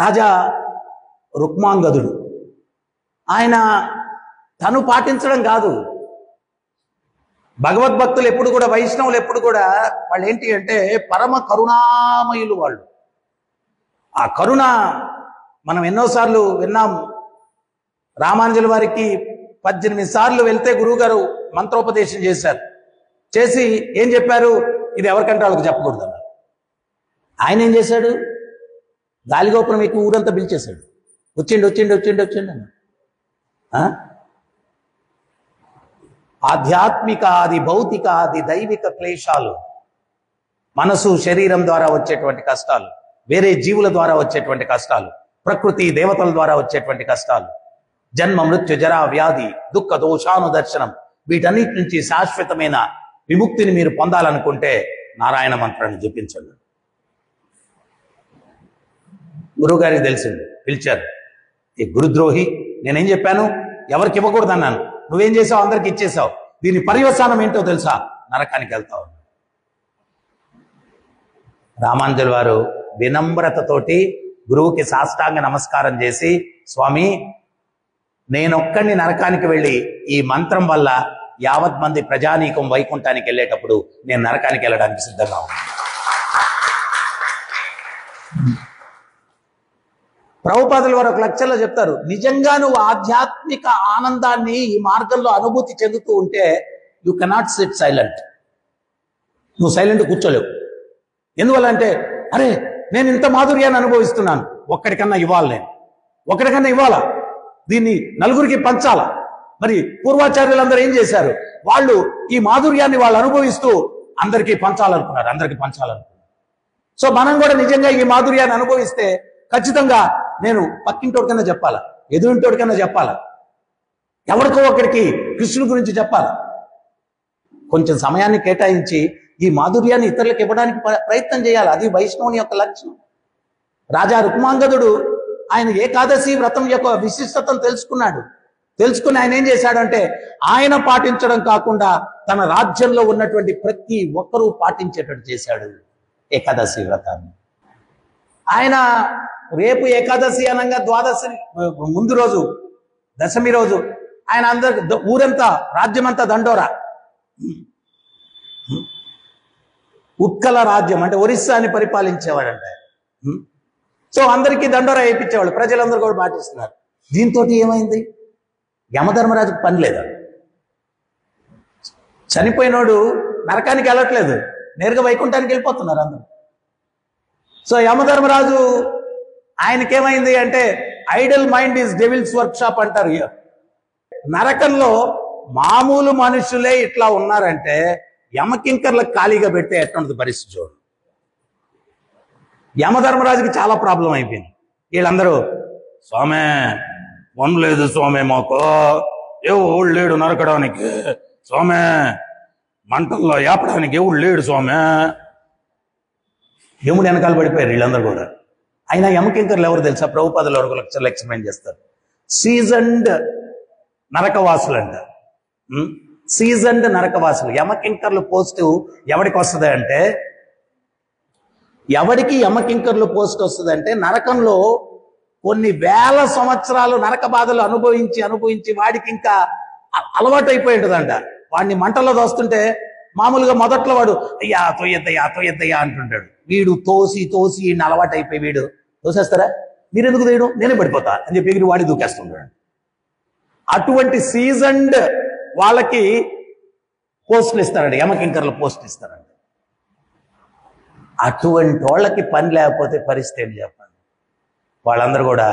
రాజా రుక్మాంగదుడు ఆయన తను పాటించడం కాదు, భగవద్భక్తులు ఎప్పుడు కూడా, వైష్ణవులు ఎప్పుడు కూడా వాళ్ళు ఏంటి అంటే పరమ కరుణామయులు వాళ్ళు. ఆ కరుణ మనం ఎన్నోసార్లు విన్నాం. రామానుజుల వారికి 18 సార్లు వెళ్తే గురువుగారు మంత్రోపదేశం చేశారు. చేసి ఏం చెప్పారు, ఇది ఎవరికంటే వాళ్ళకి చెప్పకూడదు అన్నారు. ఆయన ఏం చేశాడు, గాలిగోపురం ఎక్కువ ఊరంతా పిలిచేశాడు, వచ్చిండు వచ్చిండు వచ్చిండు వచ్చిండు అన్న. ఆధ్యాత్మికాది భౌతికాది దైవిక క్లేశాలు, మనసు శరీరం ద్వారా వచ్చేటువంటి కష్టాలు, వేరే జీవుల ద్వారా వచ్చేటువంటి కష్టాలు, ప్రకృతి దేవతల ద్వారా వచ్చేటువంటి కష్టాలు, జన్మ మృత్యు జరా వ్యాధి దుఃఖ దోషానుదర్శనం, వీటన్నిటి నుంచి శాశ్వతమైన విముక్తిని మీరు పొందాలనుకుంటే నారాయణ మంత్రాన్ని జపించండి. గురువుగారికి తెలిసింది, పిలిచారు. ఈ గురుద్రోహి, నేనేం చెప్పాను, ఎవరికి ఇవ్వకూడదు అన్నాను, నువ్వేం చేసావు, అందరికి ఇచ్చేసావు, దీని పర్యవసానం ఏంటో తెలుసా, నరకానికి వెళ్తావు. రామానుజుల వారు వినమ్రతతోటి గురువుకి సాష్టాంగ నమస్కారం చేసి, స్వామి నేనొక్కడిని నరకానికి వెళ్ళి ఈ మంత్రం వల్ల యావత్ మంది ప్రజానీకం వైకుంఠానికి వెళ్ళేటప్పుడు నేను నరకానికి వెళ్ళడానికి సిద్ధంగా ఉన్నాను. ప్రభుపాదుల వారు ఒక లెక్చర్లో చెప్తారు, నిజంగా నువ్వు ఆధ్యాత్మిక ఆనందాన్ని ఈ మార్గంలో అనుభూతి చెందుతూ ఉంటే యు కెనాట్ సిట్ సైలెంట్. నువ్వు సైలెంట్ కూర్చోలేవు. ఎందువల్ల అంటే, అరే నేను ఇంత మాధుర్యాన్ని అనుభవిస్తున్నాను, ఒక్కడికన్నా ఇవ్వాలి, నేను ఒక్కడికన్నా ఇవ్వాలా, దీన్ని నలుగురికి పంచాలా. మరి పూర్వాచార్యులందరూ ఏం చేశారు, వాళ్ళు ఈ మాధుర్యాన్ని వాళ్ళు అనుభవిస్తూ అందరికీ పంచాలనుకున్నారు. సో మనం కూడా నిజంగా ఈ మాధుర్యాన్ని అనుభవిస్తే ఖచ్చితంగా నేను పక్కింటోడికన్నా చెప్పాలా, ఎదురింటోడికన్నా చెప్పాలా, ఎవరికో ఒకరికి కృష్ణుడి గురించి చెప్పాలా. కొంచెం సమయాన్ని కేటాయించి ఈ మాధుర్యాన్ని ఇతరులకు ఇవ్వడానికి ప్రయత్నం చేయాలి. అది వైష్ణవుని యొక్క లక్షణం. రాజా రుక్మాంగదుడు ఆయన ఏకాదశి వ్రతం యొక్క విశిష్టతను తెలుసుకుని ఆయన ఏం చేశాడంటే, ఆయన పాటించడం కాకుండా తన రాజ్యంలో ఉన్నటువంటి ప్రతి ఒక్కరూ పాటించేటట్టు చేశాడు ఏకాదశి వ్రతాన్ని. ఆయన రేపు ఏకాదశి అనగా ద్వాదశి ముందు రోజు, దశమి రోజు ఆయన అందరికి ఊరంతా, రాజ్యమంతా దండోరా, ఉత్కల రాజ్యం అంటే ఒరిస్సాని పరిపాలించేవాడంట. సో అందరికీ దండోరా వేయించేవాళ్ళు, ప్రజలందరూ కూడా పాటిస్తున్నారు. దీంతో ఏమైంది, యమధర్మరాజుకు పని లేదా, చనిపోయినోడు నరకానికి వెళ్ళట్లేదు, నేరుగా వైకుంఠానికి వెళ్ళిపోతున్నారు అందరూ. సో యమధర్మరాజు ఆయనకేమైంది అంటే, Idol mind is devils work shop అంటారు. నరకంలో మామూలు మనుషులే ఇట్లా ఉన్నారంటే యమకింకర్లకు ఖాళీగా పెడితే ఎట్లుంటుంది పరిస్థితి చూడు. యమధర్మరాజుకి చాలా ప్రాబ్లం అయిపోయింది. వీళ్ళందరూ, స్వామే వన్ లేదు స్వామి, మాకు ఎవడు లేడు నరకడానికి, స్వామే మంటల్లో ఏపడానికి ఎవడు లేడు స్వామి. యముడు వెనకాల పడిపోయారు వీళ్ళందరూ కూడా. అయినా యమకింకర్లు ఎవరు తెలుసా, ప్రభుపాదులు ఒక లెక్చర్లు ఎక్స్ప్లెయిన్ చేస్తారు. సీజన్డ్ నరకవాసులు అంట, సీజన్డ్ నరకవాసులు. యమకింకర్లు పోస్ట్ ఎవరికి వస్తుంది అంటే, ఎవరికి యమకింకర్లు పోస్ట్ వస్తుంది అంటే, నరకంలో కొన్ని వేల సంవత్సరాలు నరక బాధలు అనుభవించి వాడికి ఇంకా అలవాటు అయిపోయి ఉంటుందంట. వాడిని మంటల్లో దోస్తుంటే మామూలుగా మొదట్లో వాడు అయ్యా తోయద్దయ్యా అంటుంటాడు. వీడు తోసి ఈయన అలవాటు అయిపోయి, వీడు తోసేస్తారా, మీరు ఎందుకు తీయడం, నేనే పడిపోతా అని చెప్పి వీడు వాడి దూకేస్తుంటాడు. అటువంటి సీజన్డ్ వాళ్ళకి పోస్టులు ఇస్తారండి, యమకింకర్లు పోస్టులు ఇస్తారండి. అటువంటి వాళ్ళకి పని లేకపోతే పరిస్థితి ఏంటి చెప్పండి. వాళ్ళందరూ కూడా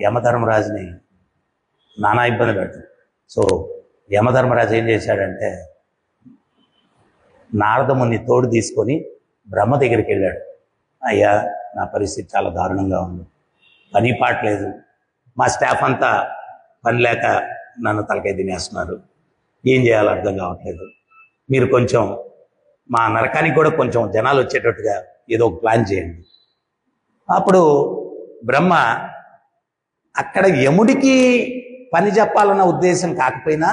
యమధర్మరాజుని నానా ఇబ్బంది పెడతారు. సో యమధర్మరాజు ఏం చేశాడంటే, నారదముని తోడు తీసుకొని బ్రహ్మ దగ్గరికి వెళ్ళాడు. అయ్యా నా పరిస్థితి చాలా దారుణంగా ఉంది, పని పాటలేదు, మా స్టాఫ్ అంతా పని లేక నన్ను తలకాయ తినేస్తున్నారు, ఏం చేయాలో అర్థం కావట్లేదు, మీరు కొంచెం మా నరకానికి కూడా కొంచెం జనాలు వచ్చేటట్టుగా ఏదో ఒక ప్లాన్ చేయండి. అప్పుడు బ్రహ్మ అక్కడ యముడికి పని చెప్పాలన్న ఉద్దేశం కాకపోయినా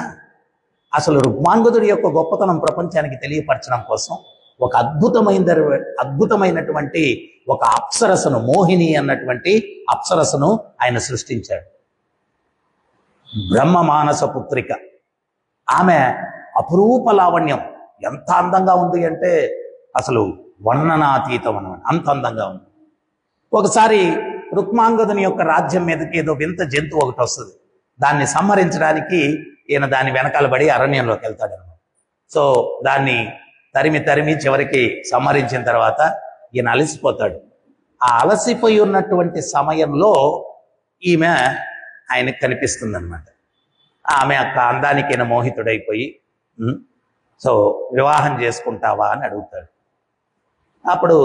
అసలు రుక్మాంగదుడి యొక్క గొప్పతనం ప్రపంచానికి తెలియపరచడం కోసం ఒక అద్భుతమైనటువంటి ఒక అప్సరసను, మోహిని అన్నటువంటి అప్సరసను ఆయన సృష్టించాడు. బ్రహ్మ మానస పుత్రిక. ఆమె అపురూప లావణ్యం. ఎంత అందంగా ఉంది అంటే అసలు వర్ణనాతీతం అన్నమాట, అంత అందంగా ఉంది. ఒకసారి రుక్మాంగదుని యొక్క రాజ్యం మీదకి ఏదో వింత జంతువు ఒకటి వస్తుంది. దాన్ని సంహరించడానికి ఈయన దాని వెనకాల పడి అరణ్యంలోకి వెళ్తాడు అనమాట. సో దాన్ని తరిమి చివరికి సంహరించిన తర్వాత ఈయన అలసిపోతాడు. ఆ అలసిపోయి ఉన్నటువంటి సమయంలో ఈమె ఆయనకు కనిపిస్తుంది అనమాట. ఆమె యొక్క అందానికి ఈయన మోహితుడైపోయి సో వివాహం చేసుకుంటావా అని అడుగుతాడు. అప్పుడు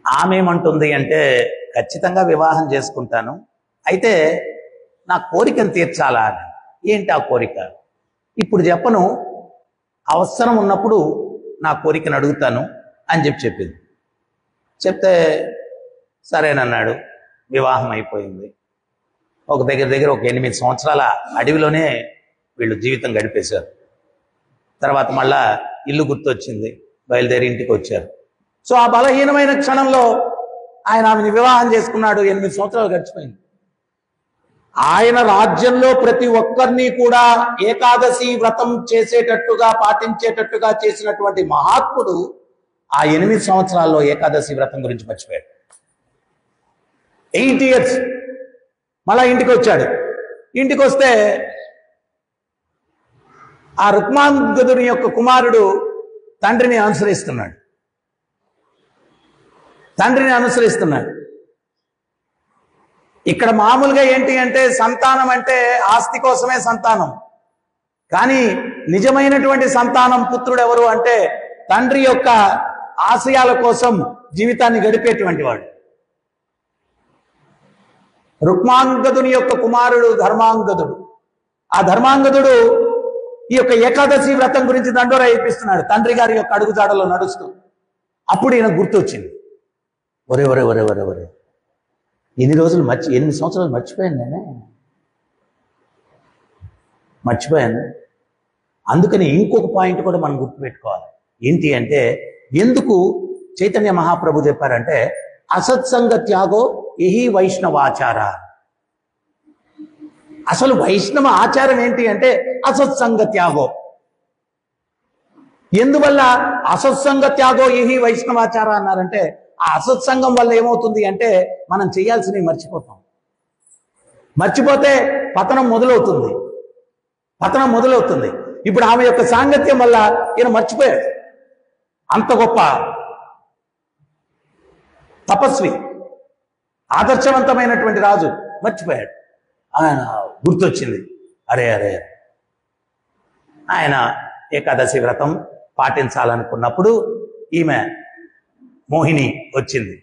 ఆమె ఏమంటుంది అంటే, ఖచ్చితంగా వివాహం చేసుకుంటాను, అయితే నా కోరికను తీర్చాలా అని. ఏంటి ఆ కోరిక? ఇప్పుడు చెప్పను, అవసరం ఉన్నప్పుడు నా కోరికను అడుగుతాను అని చెప్పింది. చెప్తే సరేనన్నాడు. వివాహం అయిపోయింది. ఒక దగ్గర ఒక 8 సంవత్సరాల అడవిలోనే వీళ్ళు జీవితం గడిపేశారు. తర్వాత మళ్ళా ఇల్లు గుర్తొచ్చింది, బయలుదేరి ఇంటికి వచ్చారు. సో ఆ బలహీనమైన క్షణంలో ఆయన ఆమెను వివాహం చేసుకున్నాడు. 8 సంవత్సరాలు గడిచిపోయింది. ఆయన రాజ్యంలో ప్రతి ఒక్కరిని కూడా ఏకాదశి వ్రతం చేసేటట్టుగా, పాటించేటట్టుగా చేసినటువంటి మహాత్ముడు ఆ 8 సంవత్సరాల్లో ఏకాదశి వ్రతం గురించి మర్చిపోయాడు. 8 years మళ్ళా ఇంటికి వచ్చాడు. ఇంటికి వస్తే ఆ రుక్మాంగదుని యొక్క కుమారుడు తండ్రిని అనుసరిస్తున్నాడు. ఇక్కడ మామూలుగా ఏంటి అంటే, సంతానం అంటే ఆస్తి కోసమే సంతానం. కానీ నిజమైనటువంటి సంతానం పుత్రుడు ఎవరు అంటే, తండ్రి యొక్క ఆశయాల కోసం జీవితాన్ని గడిపేటువంటి వాడు. రుక్మాంగదుని యొక్క కుమారుడు ధర్మాంగదుడు. ఆ ధర్మాంగదుడు ఈ యొక్క ఏకాదశి వ్రతం గురించి దండోరా ఇప్పిస్తున్నాడు, తండ్రి గారి యొక్క అడుగుజాడలో నడుస్తూ. అప్పుడు ఈయన గుర్తొచ్చింది, ఒరే ఒరే ఒరే ఒరే ఒరే ఎన్ని రోజులు 8 సంవత్సరాలు మర్చిపోయాను. అందుకని ఇంకొక పాయింట్ కూడా మనం గుర్తుపెట్టుకోవాలి. ఏంటి అంటే, ఎందుకు చైతన్య మహాప్రభు చెప్పారంటే, అసత్సంగ త్యాగో యహి వైష్ణవాచార. అసలు వైష్ణవ ఆచారం ఏంటి అంటే అసత్సంగ త్యాగో. ఎందువల్ల అసత్సంగ త్యాగో యహి వైష్ణవాచార అన్నారంటే, ఆ అసత్సంగం వల్ల ఏమవుతుంది అంటే, మనం చేయాల్సినవి మర్చిపోతే పతనం మొదలవుతుంది. ఇప్పుడు ఆమె యొక్క సాంగత్యం వల్ల ఈయన మర్చిపోయాడు. అంత గొప్ప తపస్వి, ఆదర్శవంతమైనటువంటి రాజు మర్చిపోయాడు. ఆయన గుర్తొచ్చింది, అరే ఆయన ఏకాదశి వ్రతం పాటించాలనుకున్నప్పుడు ఈమె మోహిని వచ్చింది.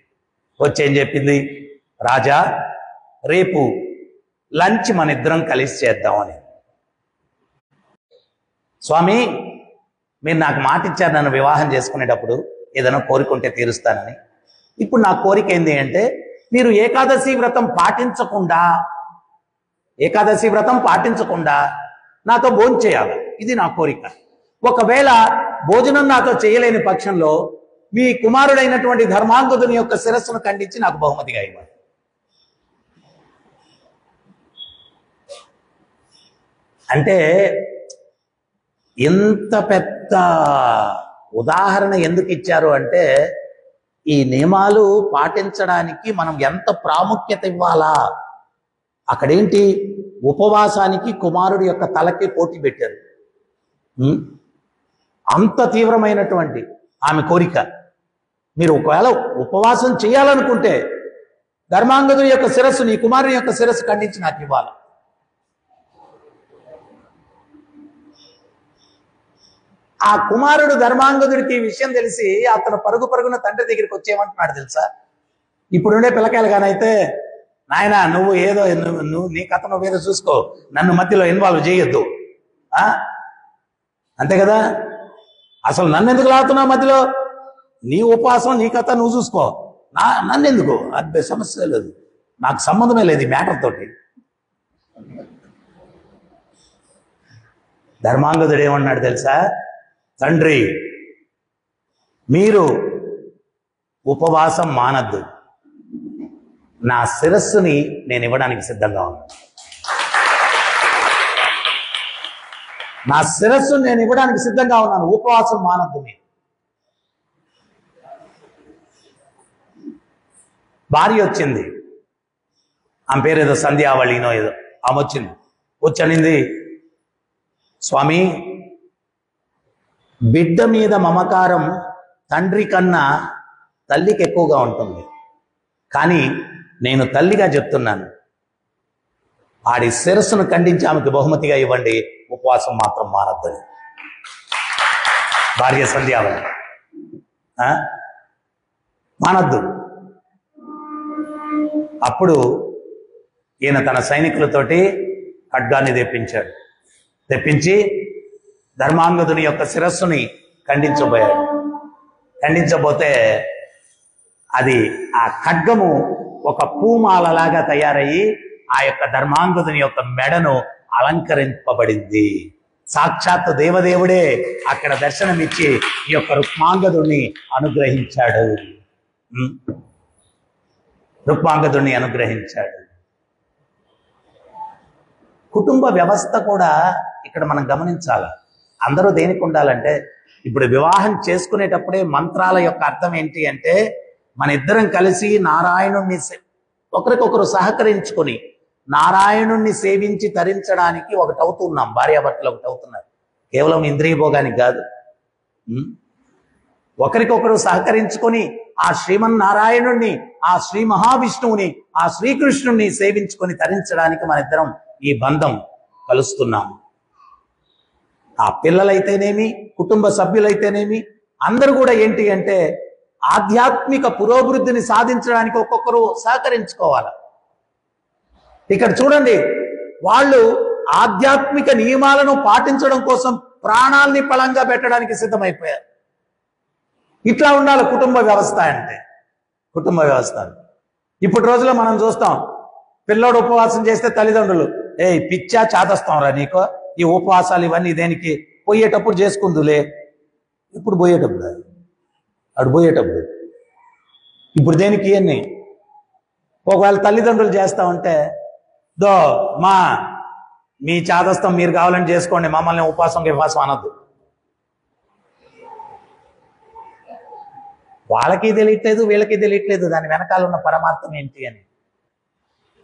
వచ్చి ఏం చెప్పింది, రాజా రేపు లంచ్ మన ఇద్దరం కలిసి చేద్దామని. స్వామి, మీరు నాకు మాట ఇచ్చారు నన్ను వివాహం చేసుకునేటప్పుడు ఏదైనా కోరికుంటే తీరుస్తానని. ఇప్పుడు నా కోరిక ఏంటి అంటే, మీరు ఏకాదశి వ్రతం పాటించకుండా నాతో భోజనం చేయాలి. ఇది నా కోరిక. ఒకవేళ భోజనం నాతో చేయలేని పక్షంలో మీ కుమారుడైనటువంటి ధర్మాంగదుని యొక్క శిరస్సును ఖండించి నాకు బహుమతిగా ఇవ్వాలి. అంటే ఇంత పెద్ద ఉదాహరణ ఎందుకు ఇచ్చారు అంటే, ఈ నియమాలు పాటించడానికి మనం ఎంత ప్రాముఖ్యత ఇవ్వాలా. అక్కడేంటి, ఉపవాసానికి కుమారుడి యొక్క తలకి పోటీ పెట్టారు. అంత తీవ్రమైనటువంటి ఆమె కోరిక. మీరు ఒకవేళ ఉపవాసం చేయాలనుకుంటే ధర్మాంగదుని యొక్క శిరస్సు, నీ కుమారుని యొక్క శిరస్సు ఖండించి నాకు ఇవ్వాలి. ఆ కుమారుడు ధర్మాంగదుడికి ఈ విషయం తెలిసి అతను పరుగున తండ్రి దగ్గరికి వచ్చేయమంటున్నాడు తెలుసా. ఇప్పుడుండే పిల్లకాయలు కానైతే, నాయన నువ్వు ఏదో నీ కథ నువ్వేదో చూసుకో, నన్ను మధ్యలో ఇన్వాల్వ్ చేయొద్దు, అంతే కదా. అసలు నన్ను ఎందుకు లాగుతున్నావు మధ్యలో, నీ ఉపవాసం నీ కథ నువ్వు చూసుకో, నన్ను ఎందుకు, అది సమస్య లేదు, నాకు సంబంధమే లేదు ఈ మ్యాటర్ తోటి. ధర్మాంగదుడు ఏమన్నాడు తెలుసా, తండ్రి, మీరు ఉపవాసం మానద్దు, నా శిరస్సుని నేను ఇవ్వడానికి సిద్ధంగా ఉన్నాను. నా శిరస్సుని నేను ఇవ్వడానికి సిద్ధంగా ఉన్నాను, ఉపవాసం మానద్దు మీరు. భార్య వచ్చింది, ఆమె పేరు ఏదో సంధ్యావళినో ఏదో, ఆమె వచ్చింది. వచ్చనింది, స్వామి, బిడ్డ మీద మమకారం తండ్రి కన్నా తల్లికి ఎక్కువగా ఉంటుంది, కానీ నేను తల్లిగా చెప్తున్నాను, ఆడి శిరస్సును ఖండించి ఆమెకు బహుమతిగా ఇవ్వండి, ఉపవాసం మాత్రం మానద్దని. భార్య సంధ్యావళి, మానద్దు. అప్పుడు ఈయన తన సైనికులతోటి ఖడ్గాన్ని తెప్పించాడు. తెప్పించి ధర్మాంగదుని యొక్క శిరస్సుని ఖండించబోయాడు. ఖండించబోతే అది ఆ ఖడ్గము ఒక పూమాలలాగా తయారయ్యి ఆ యొక్క ధర్మాంగదుని యొక్క మెడను అలంకరింపబడింది. సాక్షాత్ దేవదేవుడే అక్కడ దర్శనమిచ్చి ఈ యొక్క రుక్మాంగదుని అనుగ్రహించాడు. రుక్మాంగదుని అనుగ్రహించాడు. కుటుంబ వ్యవస్థ కూడా ఇక్కడ మనం గమనించాలి. అందరూ దేనికి ఉండాలంటే, ఇప్పుడు వివాహం చేసుకునేటప్పుడే మంత్రాల యొక్క అర్థం ఏంటి అంటే, మన ఇద్దరం కలిసి నారాయణుణ్ణి ఒకరికొకరు సహకరించుకొని నారాయణుణ్ణి సేవించి తరించడానికి ఒకటవుతున్నాం. భార్యాభర్తలు ఒకటవుతున్నారు, కేవలం ఇంద్రియ భోగానికి కాదు. ఒకరికొకరు సహకరించుకొని ఆ శ్రీమన్నారాయణుణ్ణి, ఆ శ్రీ మహావిష్ణువుని, ఆ శ్రీకృష్ణుణ్ణి సేవించుకొని తరించడానికి మన ఇద్దరం ఈ బంధం కలుస్తున్నాము. ఆ పిల్లలైతేనేమి, కుటుంబ సభ్యులైతేనేమి, అందరూ కూడా ఏంటి అంటే ఆధ్యాత్మిక పురోభివృద్ధిని సాధించడానికి ఒక్కొక్కరు సహకరించుకోవాలి. ఇక్కడ చూడండి, వాళ్ళు ఆధ్యాత్మిక నియమాలను పాటించడం కోసం ప్రాణాల్ని పళంగా పెట్టడానికి సిద్ధమైపోయారు. ఇట్లా ఉండాలి కుటుంబ వ్యవస్థ అంటే. కుటుంబ వ్యవస్థ ఇప్పుడు రోజుల్లో మనం చూస్తాం, పిల్లోడు ఉపవాసం చేస్తే తల్లిదండ్రులు, పిచ్చా చాతస్తాం రా నీకు, ఈ ఉపవాసాలు ఇవన్నీ దేనికి, పోయేటప్పుడు చేసుకుందులే. ఇప్పుడు పోయేటప్పుడు, అడు పోయేటప్పుడు, ఇప్పుడు దేనికి ఇవన్నీ. ఒకవేళ తల్లిదండ్రులు చేస్తా ఉంటే, దో మీ చాదస్తం మీరు కావాలని చేసుకోండి, మమ్మల్ని ఉపవాసం అనద్దు. వాళ్ళకి తెలియట్లేదు, వీళ్ళకి తెలియట్లేదు దాని వెనకాల ఉన్న పరమార్థం ఏంటి అని.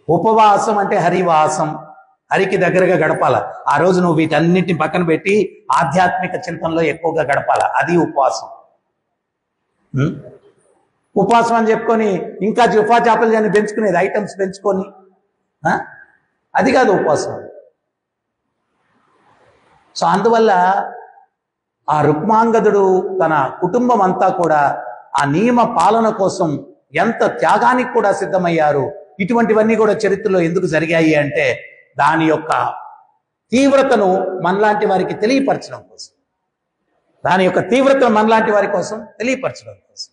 ఉపవాసం అంటే హరివాసం, హరికి దగ్గరగా గడపాల. ఆ రోజు నువ్వు వీటన్నిటిని పక్కన పెట్టి ఆధ్యాత్మిక చింతనలో ఎక్కువగా గడపాల, అది ఉపవాసం. ఉపవాసం అని చెప్పుకొని ఇంకా జిఫా చేపలు అని పెంచుకునేది, ఐటమ్స్ పెంచుకొని, అది కాదు ఉపవాసం. సో అందువల్ల ఆ రుక్మాంగదుడు తన కుటుంబం అంతా కూడా ఆ నియమ పాలన కోసం ఎంత త్యాగానికి కూడా సిద్ధమయ్యారు. ఇటువంటివన్నీ కూడా చరిత్రలో ఎందుకు జరిగాయి అంటే దాని యొక్క తీవ్రతను మనలాంటి వారికి తెలియపరచడం కోసం, దాని యొక్క తీవ్రతను మనలాంటి వారి కోసం తెలియపరచడం కోసం.